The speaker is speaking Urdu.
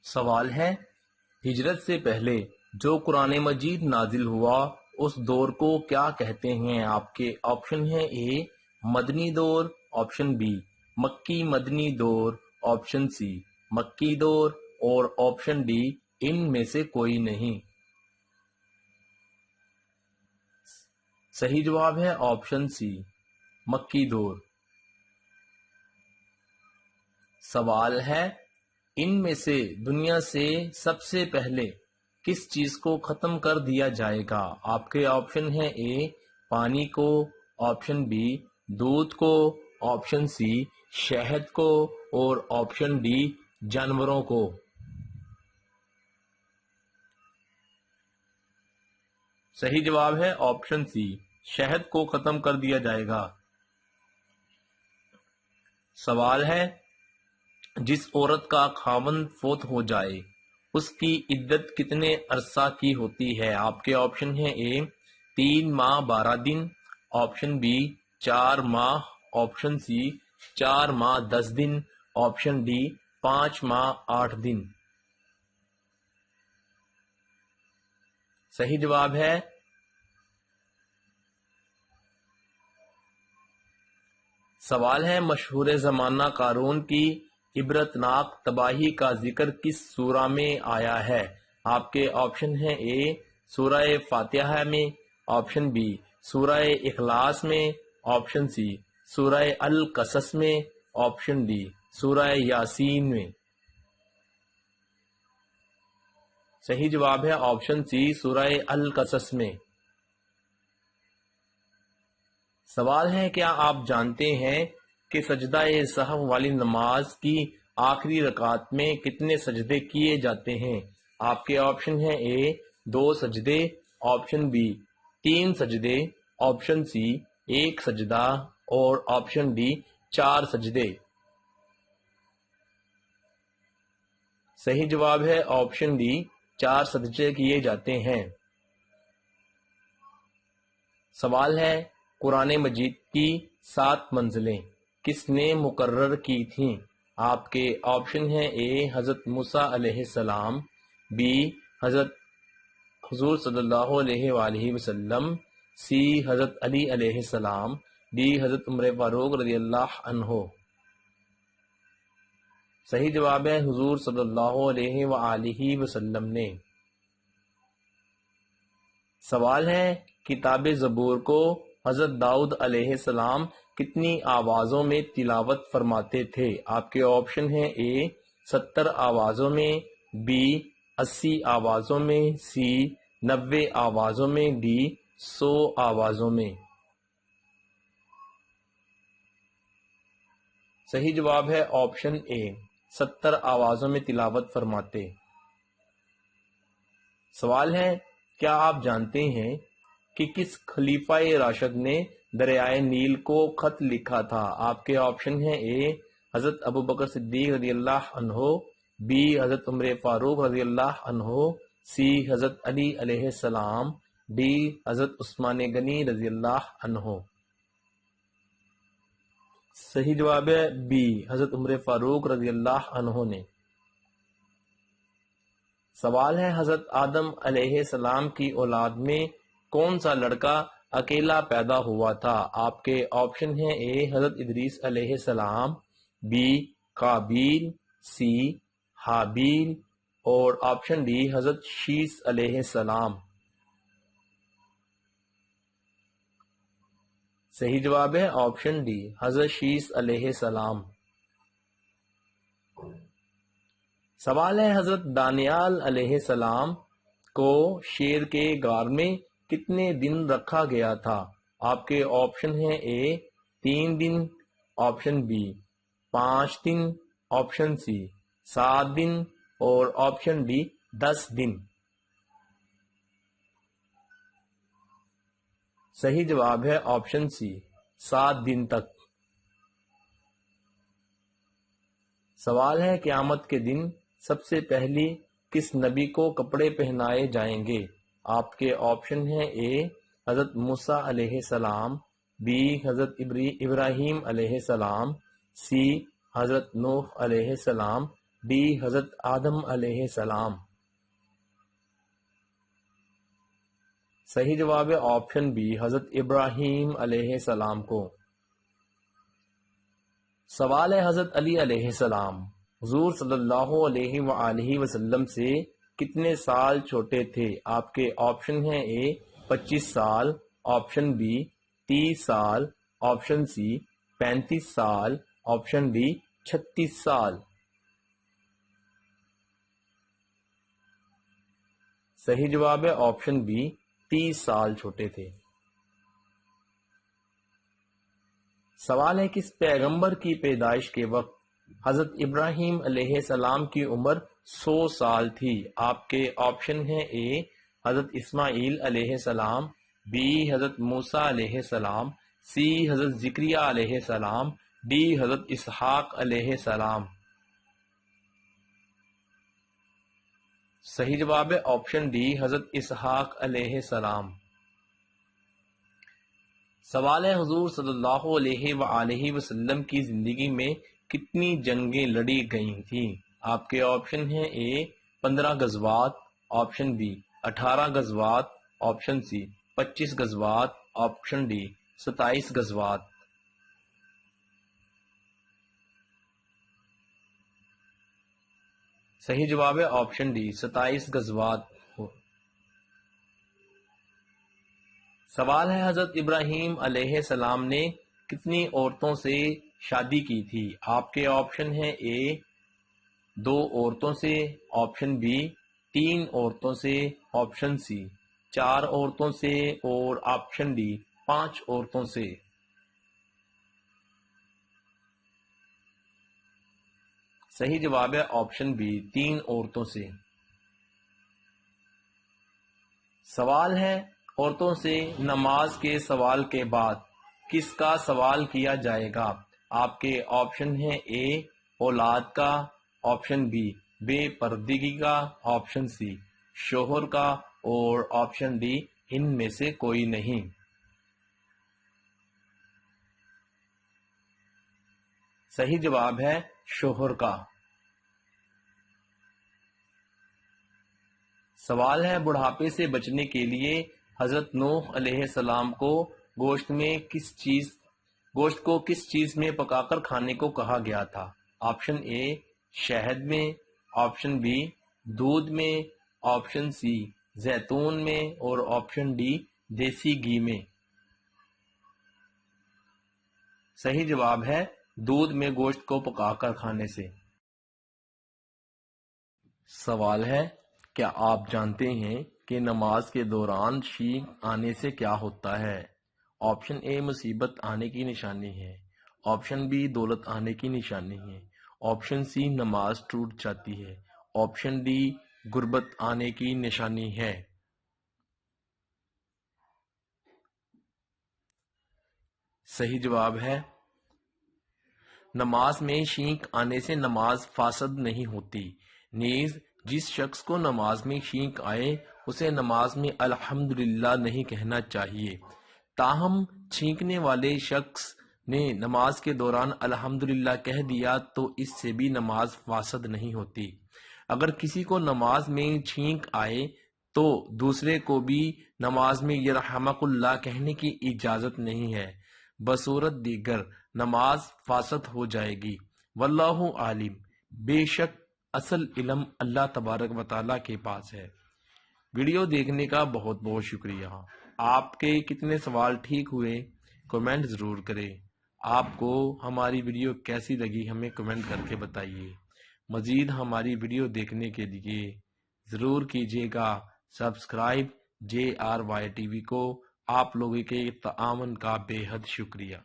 سوال ہے، ہجرت سے پہلے جو قرآن مجید نازل ہوا اس دور کو کیا کہتے ہیں؟ آپ کے آپشن ہیں: اے مدنی دور، آپشن بی مکی مدنی دور، آپشن سی مکی دور، اور آپشن ڈی ان میں سے کوئی نہیں۔ صحیح جواب ہے آپشن سی مکی دور۔ سوال ہے، ان میں سے دنیا سے سب سے پہلے کس چیز کو ختم کر دیا جائے گا؟ آپ کے آپشن ہیں: اے پانی کو، آپشن بی دودھ کو، آپشن سی شہد کو، اور آپشن ڈی جانوروں کو۔ صحیح جواب ہے آپشن سی شہد کو ختم کر دیا جائے گا۔ سوال ہے، جس عورت کا خاوند فوت ہو جائے اس کی عدت کتنے عرصہ کی ہوتی ہے؟ آپ کے آپشن ہیں: اے 3 ماہ 12 دن، آپشن بی 4 ماہ، آپشن سی 4 ماہ 10 دن، آپشن ڈی 5 ماہ 8 دن۔ صحیح جواب ہے سوال ہے، مشہور زمانہ قارون کی عبرتناک تباہی کا ذکر کس سورہ میں آیا ہے؟ آپ کے آپشن ہیں: اے سورہ فاتحہ میں، آپشن بی سورہ اخلاص میں، آپشن سی سورہ القصص میں، آپشن ڈی سورہ یاسین میں۔ صحیح جواب ہے آپشن سی سورہ القصص میں۔ سوال ہے، کیا آپ جانتے ہیں کہ سجدہ سہو والی نماز کی آخری رکعت میں کتنے سجدے کیے جاتے ہیں؟ آپ کے آپشن ہیں: اے 2 سجدے، آپشن بی 3 سجدے، آپشن سی 1 سجدہ، اور آپشن ڈی 4 سجدے۔ صحیح جواب ہے آپشن ڈی 4 سجدے کیے جاتے ہیں۔ سوال ہے، قرآن مجید کی 7 منزلیں کس نے مقرر کی تھیں؟ آپ کے آپشن ہیں: اے حضرت موسیٰ علیہ السلام، بی حضرت حضور صلی اللہ علیہ وآلہ وسلم، سی حضرت علی علیہ السلام، ڈی حضرت عمر فاروق رضی اللہ عنہ۔ صحیح جواب ہے حضور صلی اللہ علیہ وآلہ وسلم نے۔ سوال ہے، کتاب زبور کو حضرت داؤد علیہ السلام کتنی آوازوں میں تلاوت فرماتے تھے؟ آپ کے آپشن ہیں: اے 70 آوازوں میں، بی 80 آوازوں میں، سی 90 آوازوں میں، ڈی 100 آوازوں میں۔ صحیح جواب ہے آپشن اے 70 آوازوں میں تلاوت فرماتے۔ سوال ہے، کیا آپ جانتے ہیں کہ کس خلیفہ راشد نے دریائے نیل کو خط لکھا تھا؟ آپ کے آپشن ہیں: اے حضرت ابوبکر صدیق رضی اللہ عنہ، بی حضرت عمر فاروق رضی اللہ عنہ، سی حضرت علی علیہ السلام، ڈی حضرت عثمان غنی رضی اللہ عنہ۔ صحیح جواب ہے بی حضرت عمر فاروق رضی اللہ عنہ نے۔ سوال ہے، حضرت آدم علیہ السلام کی اولاد میں کون سا لڑکا اکیلا پیدا ہوا تھا؟ آپ کے آپشن ہیں: اے حضرت ادریس علیہ السلام، بی قابیل، سی حابیل، اور آپشن ڈی حضرت شیس علیہ السلام۔ صحیح جواب ہے آپشن ڈی حضرت شیس علیہ السلام۔ سوال ہے، حضرت دانیال علیہ السلام کو شیر کے غار میں کتنے دن رکھا گیا تھا؟ آپ کے آپشن ہیں: اے 3 دن، آپشن بی 5 دن، آپشن سی 7 دن، اور آپشن ڈی 10 دن۔ صحیح جواب ہے آپشن سی 7 دن تک۔ سوال ہے، قیامت کے دن سب سے پہلی کس نبی کو کپڑے پہنائے جائیں گے؟ آپ کے آپشن ہیں: اے حضرت موسیٰ علیہ السلام، بی حضرت ابراہیم علیہ السلام، سی حضرت نوح علیہ السلام، ڈی حضرت آدم علیہ السلام؟ صحیح جواب ہے آپشن بی حضرت ابراہیم علیہ السلام کو۔ سوال ہے حضرت علی علیہ السلام حضور صلی اللہ علیہ وآلہ وسلم سے کتنے سال چھوٹے تھے؟ آپ کے آپشن ہیں اے 25 سال، آپشن بی 30 سال، آپشن سی 35 سال، آپشن ڈی 36 سال۔ صحیح جواب ہے آپشن بی 30 سال چھوٹے تھے۔ سوال ہے کس پیغمبر کی پیدائش کے وقت حضرت ابراہیم علیہ السلام کی عمر 100 سال تھی؟ آپ کے آپشن ہیں اے حضرت اسماعیل علیہ السلام، بی حضرت موسیٰ علیہ السلام، سی حضرت زکریا علیہ السلام، ڈی حضرت اسحاق علیہ السلام۔ صحیح جواب ہے آپشن ڈی حضرت اسحاق علیہ السلام۔ سوال ہے حضور صلی اللہ علیہ وآلہ وسلم کی زندگی میں کتنی جنگیں لڑی گئی تھیں؟ آپ کے آپشن ہیں اے 15 غزوات، آپشن بی 18 غزوات، آپشن سی 25 غزوات، آپشن ڈی 27 غزوات۔ صحیح جواب ہے آپشن ڈی 27 غزوات۔ سوال ہے حضرت ابراہیم علیہ السلام نے کتنی عورتوں سے شادی کی تھی؟ آپ کے آپشن ہیں اے 2 عورتوں سے، آپشن بی 3 عورتوں سے، آپشن سی 4 عورتوں سے اور آپشن ڈی 5 عورتوں سے۔ صحیح جواب ہے آپشن بی 3 عورتوں سے۔ سوال ہے عورتوں سے نماز کے سوال کے بعد کس کا سوال کیا جائے گا؟ آپ کے آپشن ہیں اے اولاد کا، آپشن بی بے پردگی کا، آپشن سی شوہر کا اور آپشن ڈی ان میں سے کوئی نہیں۔ صحیح جواب ہے شوہر کا۔ سوال ہے بڑھاپے سے بچنے کے لیے حضرت نوح علیہ السلام کو گوشت کو کس چیز میں پکا کر کھانے کو کہا گیا تھا؟ آپشن اے شہد میں، آپشن بی دودھ میں، آپشن سی زیتون میں اور آپشن ڈی دیسی گھی میں۔ صحیح جواب ہے دودھ میں گوشت کو پکا کر کھانے سے۔ سوال ہے کیا آپ جانتے ہیں کہ نماز کے دوران چھینک آنے سے کیا ہوتا ہے؟ آپشن اے مصیبت آنے کی نشانی ہے، آپشن بی دولت آنے کی نشانی ہے، آپشن سی نماز ٹوٹ جاتی ہے، آپشن ڈی غربت آنے کی نشانی ہے۔ صحیح جواب ہے نماز میں چھینک آنے سے نماز فاسد نہیں ہوتی، نیز جس شخص کو نماز میں چھینک آئے اسے نماز میں الحمدللہ نہیں کہنا چاہیے، تاہم چھینکنے والے شخص نے نماز کے دوران الحمدللہ کہہ دیا تو اس سے بھی نماز فاسد نہیں ہوتی۔ اگر کسی کو نماز میں چھینک آئے تو دوسرے کو بھی نماز میں یرحمک اللہ کہنے کی اجازت نہیں ہے، بصورت دیگر نماز فاسد ہو جائے گی۔ واللہ عالم، بے شک اصل علم اللہ تبارک و تعالیٰ کے پاس ہے۔ ویڈیو دیکھنے کا بہت بہت شکریہ۔ آپ کے کتنے سوال ٹھیک ہوئے کمنٹ ضرور کریں۔ آپ کو ہماری ویڈیو کیسی لگی ہمیں کمنٹ کر کے بتائیے۔ مزید ہماری ویڈیو دیکھنے کے لیے ضرور کیجیے گا سبسکرائب JRY TV کو۔ آپ لوگوں کے تعاون کا بے حد شکریہ۔